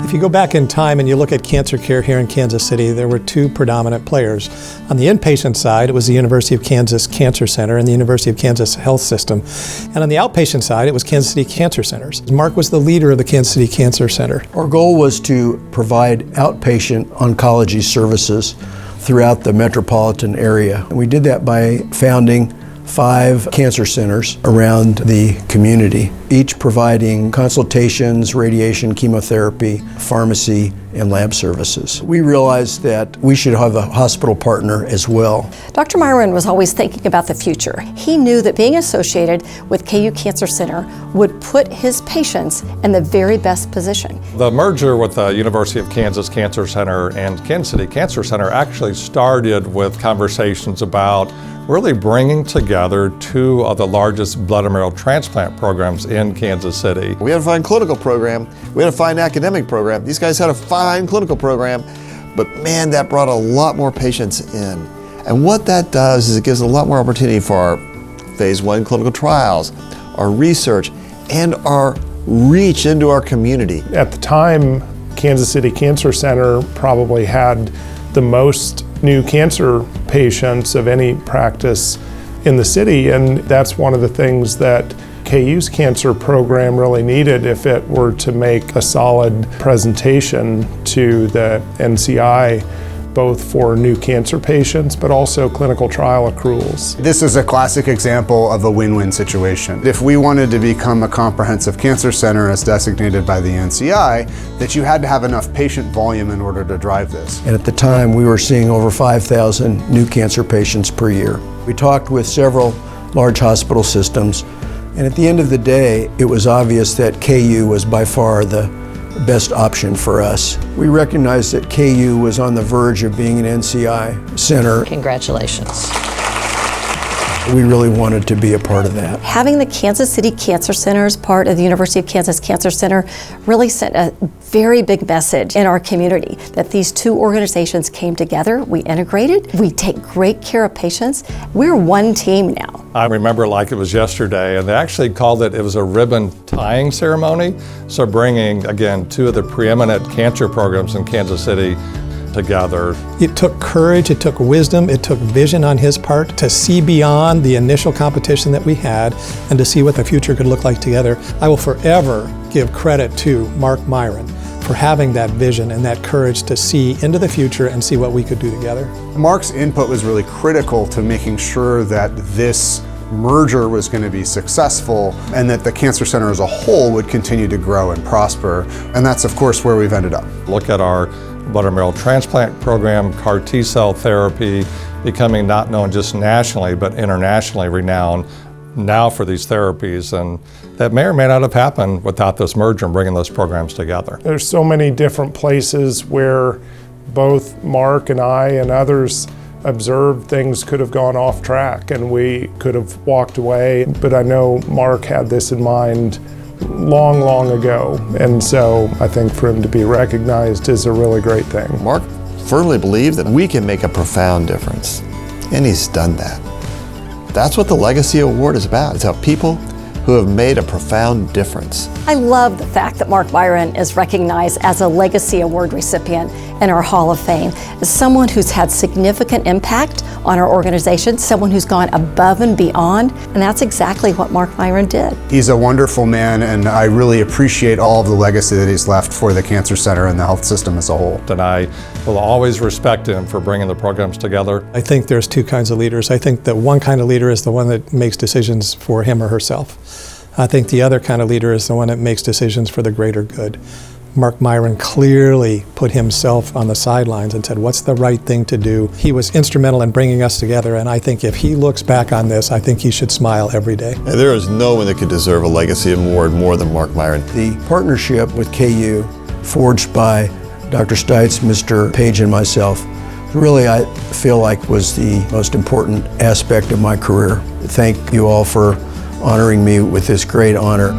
If you go back in time and you look at cancer care here in Kansas City, there were two predominant players. On the inpatient side, it was the University of Kansas Cancer Center and the University of Kansas Health System. And on the outpatient side, it was Kansas City Cancer Centers. Mark was the leader of the Kansas City Cancer Center. Our goal was to provide outpatient oncology services throughout the metropolitan area. We did that by founding 5 cancer centers around the community, each providing consultations, radiation, chemotherapy, pharmacy, and lab services. We realized that we should have a hospital partner as well. Dr. Myron was always thinking about the future. He knew that being associated with KU Cancer Center would put his patients in the very best position. The merger with the University of Kansas Cancer Center and Kansas City Cancer Center actually started with conversations about really bringing together 2 of the largest blood and marrow transplant programs in Kansas City. We had a fine clinical program, we had a fine academic program. These guys had a fine clinical program, but man, that brought a lot more patients in. And what that does is it gives a lot more opportunity for our phase 1 clinical trials, our research, and our reach into our community. At the time, Kansas City Cancer Center probably had the most new cancer patients of any practice in the city, and that's one of the things that KU's cancer program really needed if it were to make a solid presentation to the NCI, both for new cancer patients, but also clinical trial accruals. This is a classic example of a win-win situation. If we wanted to become a comprehensive cancer center as designated by the NCI, that you had to have enough patient volume in order to drive this. And at the time, we were seeing over 5,000 new cancer patients per year. We talked with several large hospital systems, and at the end of the day, it was obvious that KU was by far the best option for us. We recognized that KU was on the verge of being an NCI center. Congratulations. We really wanted to be a part of that. Having the Kansas City Cancer Center as part of the University of Kansas Cancer Center really sent a very big message in our community that these 2 organizations came together, we integrated, we take great care of patients. We're one team now. I remember like it was yesterday, and they actually called it was a ribbon tying ceremony. So bringing, again, 2 of the preeminent cancer programs in Kansas City together. It took courage, it took wisdom, it took vision on his part to see beyond the initial competition that we had and to see what the future could look like together. I will forever give credit to Mark Myron for having that vision and that courage to see into the future and see what we could do together. Mark's input was really critical to making sure that this merger was going to be successful and that the cancer center as a whole would continue to grow and prosper. And that's of course where we've ended up. Look at our blood and marrow transplant program, CAR T-cell therapy, becoming not known just nationally, but internationally renowned now for these therapies. And that may or may not have happened without this merger and bringing those programs together. There's so many different places where both Mark and I and others observed things could have gone off track and we could have walked away. But I know Mark had this in mind long ago, and so I think for him to be recognized is a really great thing. Mark firmly believed that we can make a profound difference, and he's done that. That's what the Legacy Award is about. It's about people who have made a profound difference. I love the fact that Mark Myron is recognized as a Legacy Award recipient in our Hall of Fame, as someone who's had significant impact on our organization, someone who's gone above and beyond, and that's exactly what Mark Myron did. He's a wonderful man, and I really appreciate all of the legacy that he's left for the Cancer Center and the health system as a whole. And I will always respect him for bringing the programs together. I think there's 2 kinds of leaders. I think that one kind of leader is the one that makes decisions for him or herself. I think the other kind of leader is the one that makes decisions for the greater good. Mark Myron clearly put himself on the sidelines and said, what's the right thing to do? He was instrumental in bringing us together, and I think if he looks back on this, I think he should smile every day. And there is no one that could deserve a Legacy Award more than Mark Myron. The partnership with KU, forged by Dr. Stites, Mr. Page, and myself, really I feel like was the most important aspect of my career. Thank you all for honoring me with this great honor.